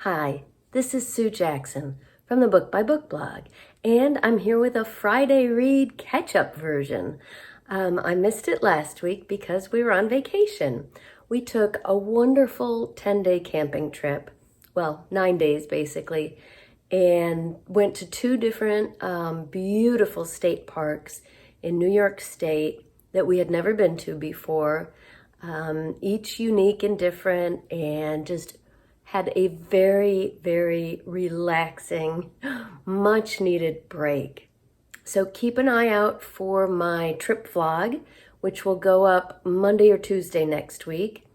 Hi, this is Sue Jackson from the Book by Book blog, and I'm here with a Friday Read catch-up version. I missed it last week because we were on vacation. We took a wonderful 10-day camping trip, well, 9 days basically, and went to two different beautiful state parks in New York State that we had never been to before, each unique and different, and just had a very, very relaxing, much needed break. So keep an eye out for my trip vlog, which will go up Monday or Tuesday next week.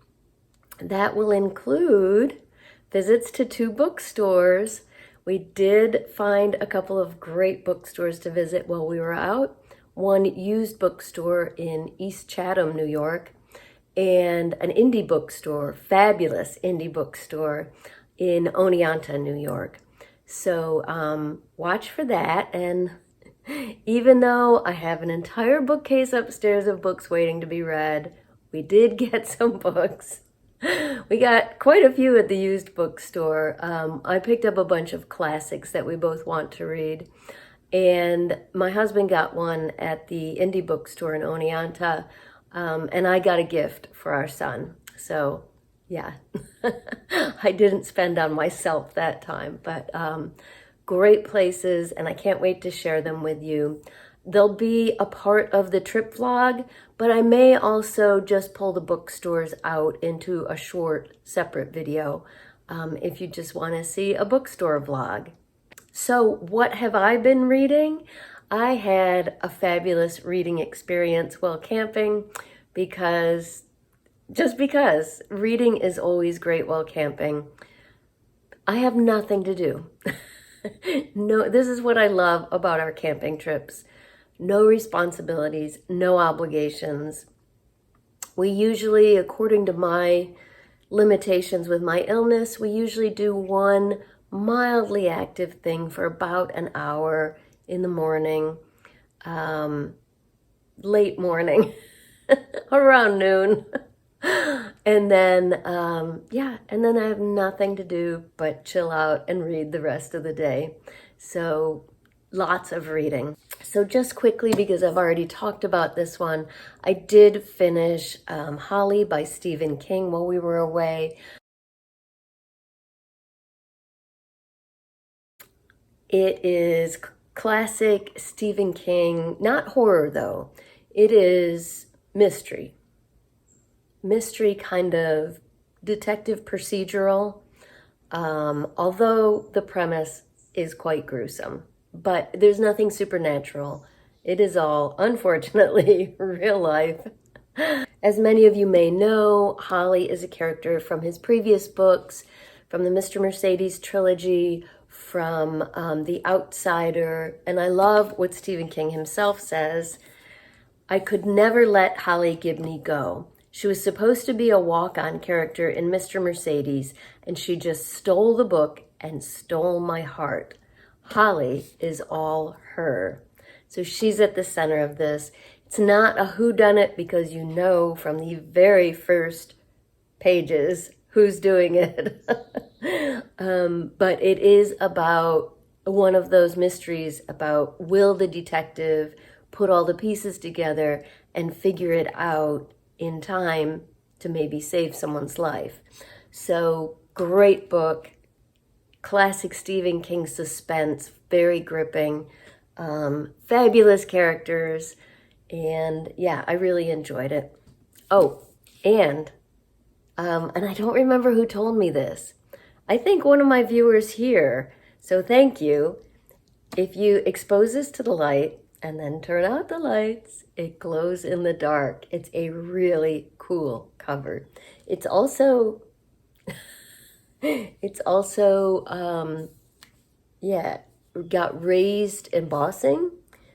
That will include visits to two bookstores. We did find a couple of great bookstores to visit while we were out. One used bookstore in East Chatham, New York, and an indie bookstore, fabulous indie bookstore in Oneonta, New York. So watch for that. And even though I have an entire bookcase upstairs of books waiting to be read, we did get some books. We got quite a few at the used bookstore. I picked up a bunch of classics that we both want to read. And my husband got one at the indie bookstore in Oneonta. And I got a gift for our son. So yeah, I didn't spend on myself that time, but great places, and I can't wait to share them with you. They'll be a part of the trip vlog, but I may also just pull the bookstores out into a short separate video if you just want to see a bookstore vlog. So what have I been reading? I had a fabulous reading experience while camping because reading is always great while camping. I have nothing to do. No, this is what I love about our camping trips. No responsibilities, no obligations. We usually, according to my limitations with my illness, we usually do one mildly active thing for about an hour in the morning, late morning, around noon. And then, and then I have nothing to do but chill out and read the rest of the day. So lots of reading. So just quickly, because I've already talked about this one, I did finish Holly by Stephen King while we were away. It is classic Stephen King, not horror though. It is mystery. Mystery kind of detective procedural, although the premise is quite gruesome. But there's nothing supernatural. It is all, unfortunately, real life. As many of you may know, Holly is a character from his previous books, from the Mr. Mercedes trilogy, from The Outsider, and I love what Stephen King himself says. I could never let Holly Gibney go. She was supposed to be a walk-on character in Mr. Mercedes, and she just stole the book and stole my heart. Holly is all her. So she's at the center of this. It's not a whodunit because you know from the very first pages who's doing it. But it is about one of those mysteries about, will the detective put all the pieces together and figure it out in time to maybe save someone's life. So great book, classic Stephen King suspense, very gripping, fabulous characters, and yeah, I really enjoyed it. Oh, and I don't remember who told me this. I think one of my viewers here, so thank you. If you expose this to the light and then turn out the lights, it glows in the dark. It's a really cool cover. It's also, got raised embossing.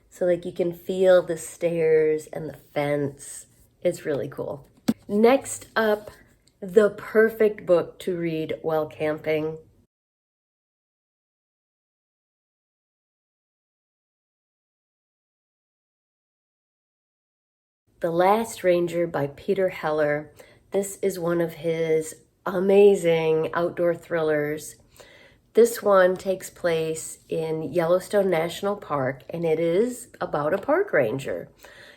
So like you can feel the stairs and the fence. It's really cool. Next up, the perfect book to read while camping. The Last Ranger by Peter Heller. This is one of his amazing outdoor thrillers. This one takes place in Yellowstone National Park, and it is about a park ranger.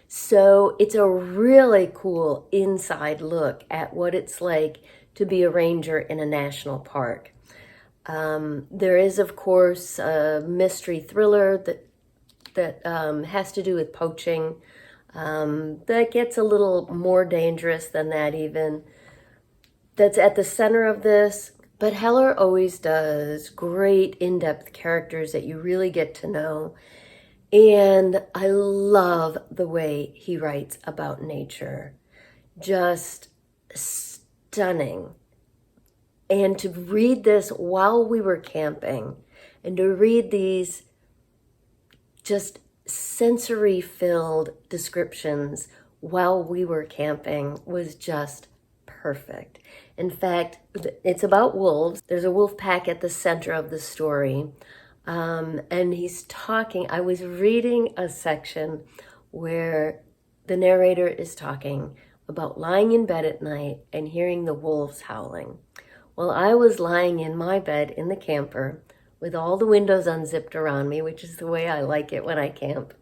So it's a really cool inside look at what it's like to be a ranger in a national park. There is, of course, a mystery thriller that has to do with poaching. That gets a little more dangerous than that even. That's at the center of this. But Heller always does great in-depth characters that you really get to know. And I love the way he writes about nature. Just stunning. And to read this while we were camping, and to read these just sensory-filled descriptions while we were camping was just perfect. In fact, it's about wolves. There's a wolf pack at the center of the story. And he's talking. I was reading a section where the narrator is talking about lying in bed at night and hearing the wolves howling. Well, I was lying in my bed in the camper with all the windows unzipped around me, which is the way I like it when I camp.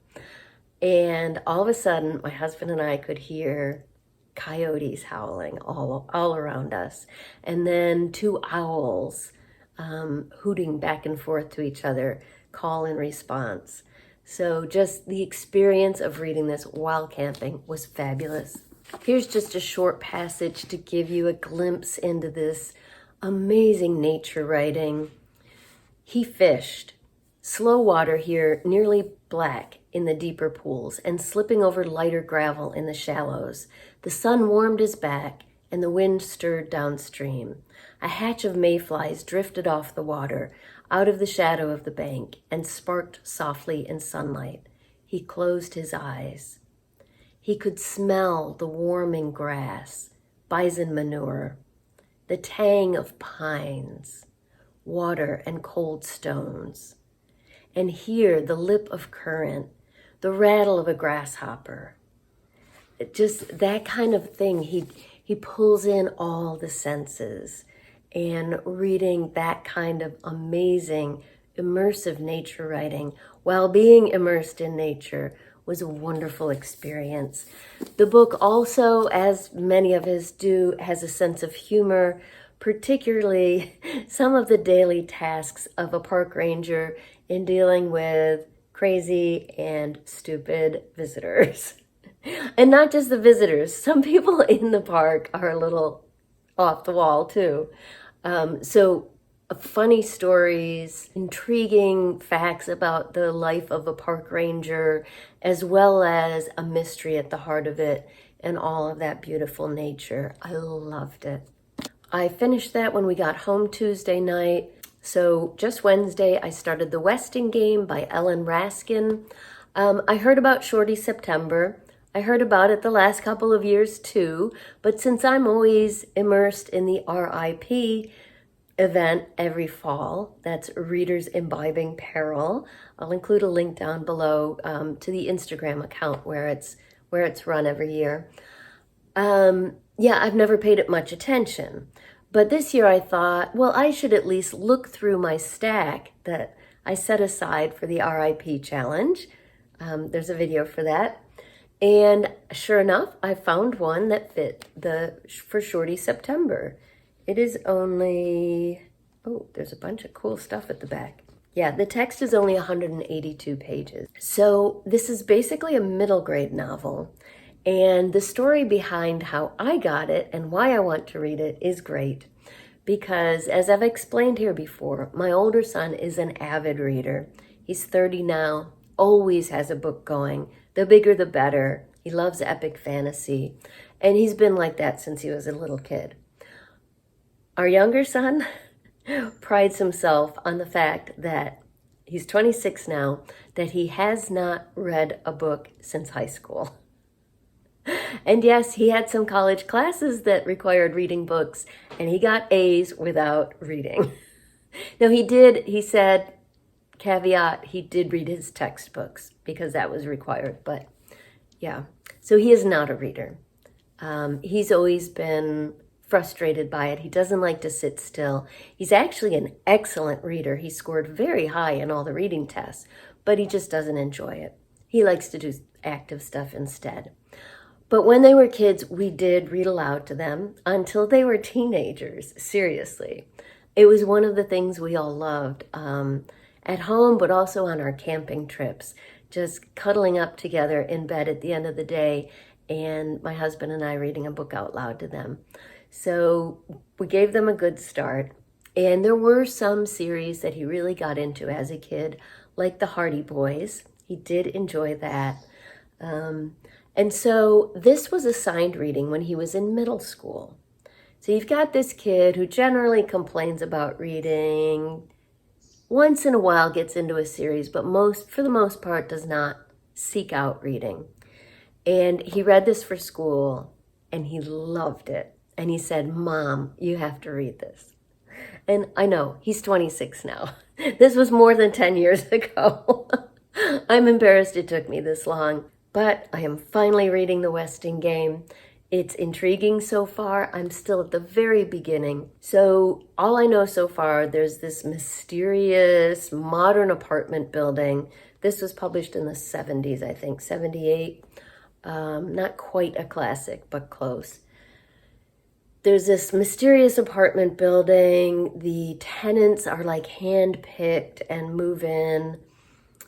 And all of a sudden, my husband and I could hear coyotes howling all around us. And then two owls hooting back and forth to each other, call and response. So just the experience of reading this while camping was fabulous. Here's just a short passage to give you a glimpse into this amazing nature writing. He fished. Slow water here, nearly black in the deeper pools and slipping over lighter gravel in the shallows. The sun warmed his back and the wind stirred downstream. A hatch of mayflies drifted off the water, out of the shadow of the bank, and sparked softly in sunlight. He closed his eyes. He could smell the warming grass, bison manure, the tang of pines, water and cold stones, and hear the lip of current, the rattle of a grasshopper. Just that kind of thing. He pulls in all the senses, and reading that kind of amazing, immersive nature writing while being immersed in nature was a wonderful experience. The book also, as many of his do, has a sense of humor, particularly some of the daily tasks of a park ranger in dealing with crazy and stupid visitors. And not just the visitors. Some people in the park are a little off the wall too. So funny stories, intriguing facts about the life of a park ranger, as well as a mystery at the heart of it and all of that beautiful nature. I loved it. I finished that when we got home Tuesday night. So just Wednesday, I started The Westing Game by Ellen Raskin. I heard about Shorty September. I heard about it the last couple of years too, but since I'm always immersed in the RIP event every fall, that's Readers Imbibing Peril, I'll include a link down below to the Instagram account where it's run every year. Yeah, I've never paid it much attention, but this year I thought, well, I should at least look through my stack that I set aside for the RIP challenge. There's a video for that. And sure enough, I found one that fit for Shorty September. It is only, oh, there's a bunch of cool stuff at the back. Yeah, the text is only 182 pages. So this is basically a middle grade novel. And the story behind how I got it and why I want to read it is great. Because as I've explained here before, my older son is an avid reader. He's 30 now, always has a book going. The bigger, the better. He loves epic fantasy. And he's been like that since he was a little kid. Our younger son prides himself on the fact that he's 26 now, that he has not read a book since high school. And yes, he had some college classes that required reading books, and he got A's without reading. Now he said, caveat, he did read his textbooks because that was required, but yeah. So he is not a reader. He's always been frustrated by it. He doesn't like to sit still. He's actually an excellent reader. He scored very high in all the reading tests, but he just doesn't enjoy it. He likes to do active stuff instead. But when they were kids, we did read aloud to them until they were teenagers, seriously. It was one of the things we all loved at home, but also on our camping trips, just cuddling up together in bed at the end of the day and my husband and I reading a book out loud to them. So we gave them a good start. And there were some series that he really got into as a kid, like the Hardy Boys. He did enjoy that. And so this was assigned reading when he was in middle school. So you've got this kid who generally complains about reading, once in a while gets into a series, but for the most part does not seek out reading. And he read this for school and he loved it. And he said, "Mom, you have to read this." And I know, he's 26 now. This was more than 10 years ago. I'm embarrassed it took me this long, but I am finally reading The Westing Game. It's intriguing so far. I'm still at the very beginning. So all I know so far, there's this mysterious modern apartment building. This was published in the 70s, I think, 78. Not quite a classic, but close. There's this mysterious apartment building. The tenants are like hand-picked and move in.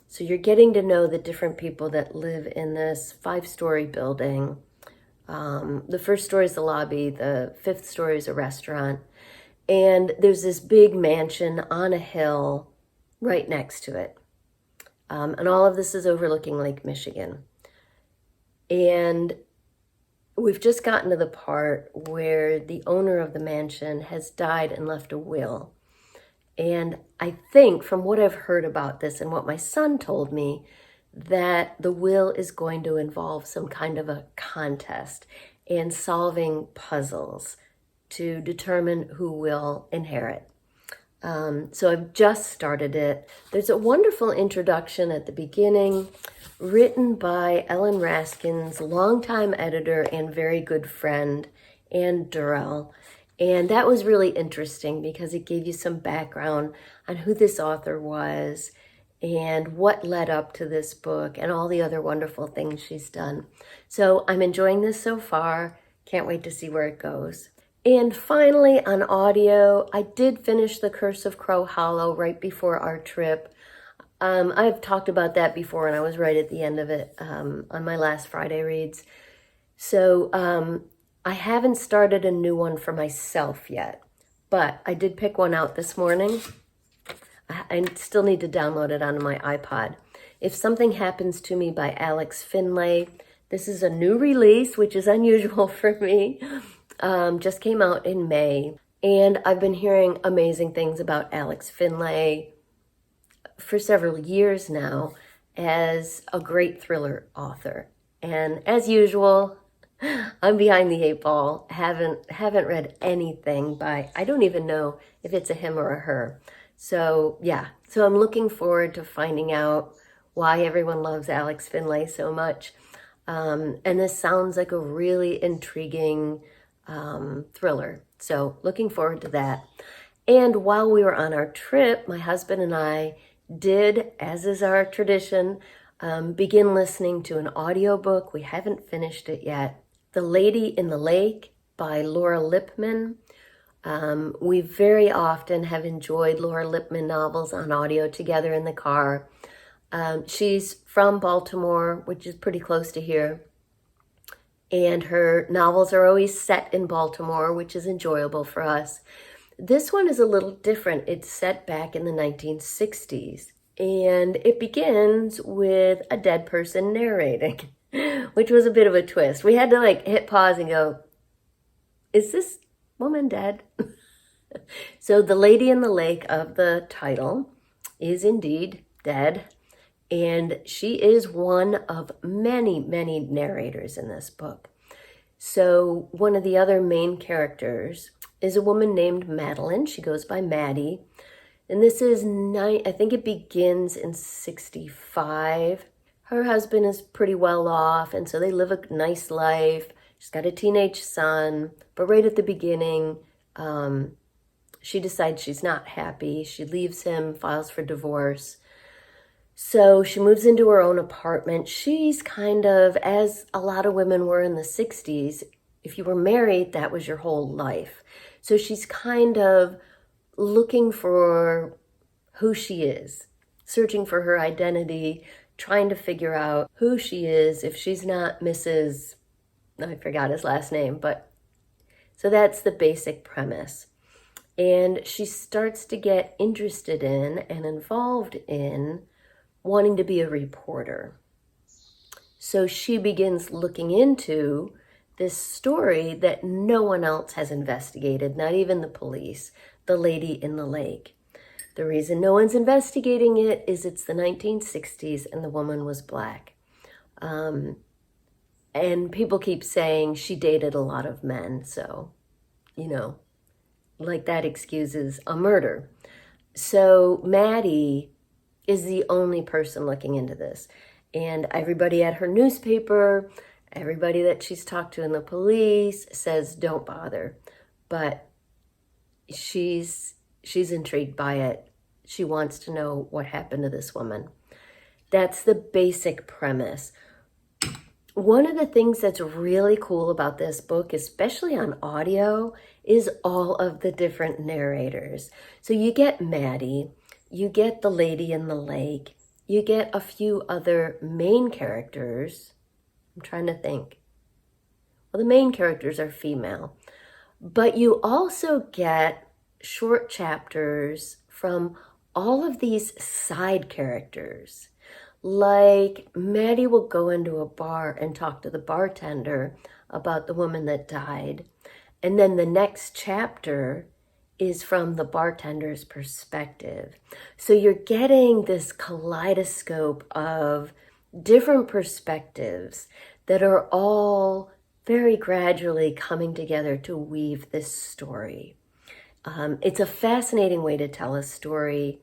So you're getting to know the different people that live in this 5-story building. The first story is the lobby. The 5th story is a restaurant. And there's this big mansion on a hill right next to it. And all of this is overlooking Lake Michigan. And we've just gotten to the part where the owner of the mansion has died and left a will. And I think from what I've heard about this and what my son told me, that the will is going to involve some kind of a contest and solving puzzles to determine who will inherit. So I've just started it. There's a wonderful introduction at the beginning written by Ellen Raskin's longtime editor and very good friend, Ann Durrell. And that was really interesting because it gave you some background on who this author was and what led up to this book and all the other wonderful things she's done. So I'm enjoying this so far. Can't wait to see where it goes. And finally, on audio, I did finish The Curse of Crow Hollow right before our trip. I've talked about that before, and I was right at the end of it on my last Friday reads. So I haven't started a new one for myself yet, but I did pick one out this morning. I still need to download it onto my iPod. If Something Happens to Me by Alex Finlay. This is a new release, which is unusual for me. Just came out in May. And I've been hearing amazing things about Alex Finlay for several years now as a great thriller author. And as usual, I'm behind the 8 ball. Haven't read anything by, I don't even know if it's a him or a her. So yeah, so I'm looking forward to finding out why everyone loves Alex Finlay so much. And this sounds like a really intriguing thriller. So looking forward to that. And while we were on our trip, my husband and I did, as is our tradition, begin listening to an audiobook. We haven't finished it yet. The Lady in the Lake by Laura Lippman. We very often have enjoyed Laura Lippman novels on audio together in the car. She's from Baltimore, which is pretty close to here. And her novels are always set in Baltimore, which is enjoyable for us. This one is a little different. It's set back in the 1960s. And it begins with a dead person narrating, which was a bit of a twist. We had to hit pause and go, is this woman dead? So the lady in the lake of the title is indeed dead. And she is one of many, many narrators in this book. So one of the other main characters is a woman named Madeline. She goes by Maddie. And this is, I think it begins in 65. Her husband is pretty well off, and so they live a nice life. She's got a teenage son, but right at the beginning, she decides she's not happy. She leaves him, files for divorce. So she moves into her own apartment. She's kind of, as a lot of women were in the 60s, if you were married, that was your whole life. So she's kind of looking for who she is, searching for her identity, trying to figure out who she is if she's not Mrs. I forgot his last name, but so that's the basic premise. And she starts to get interested in and involved in wanting to be a reporter. So she begins looking into this story that no one else has investigated, not even the police, the lady in the lake. The reason no one's investigating it is it's the 1960s and the woman was Black. And people keep saying she dated a lot of men, so, like that excuses a murder. So Maddie is the only person looking into this. And everybody at her newspaper, everybody that she's talked to in the police says don't bother. But she's intrigued by it. She wants to know what happened to this woman. That's the basic premise. One of the things that's really cool about this book, especially on audio, is all of the different narrators. So you get Maddie, you get the lady in the lake, you get a few other main characters. I'm trying to think. Well, the main characters are female, but you also get short chapters from all of these side characters. Like Maddie will go into a bar and talk to the bartender about the woman that died. And then the next chapter is from the bartender's perspective. So you're getting this kaleidoscope of different perspectives that are all very gradually coming together to weave this story. It's a fascinating way to tell a story.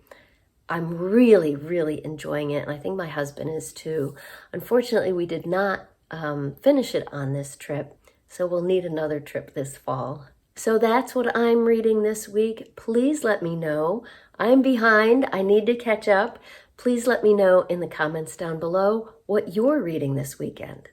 I'm really, really enjoying it, and I think my husband is too. Unfortunately, we did not finish it on this trip, so we'll need another trip this fall. So that's what I'm reading this week. Please let me know. I'm behind. I need to catch up. Please let me know in the comments down below what you're reading this weekend.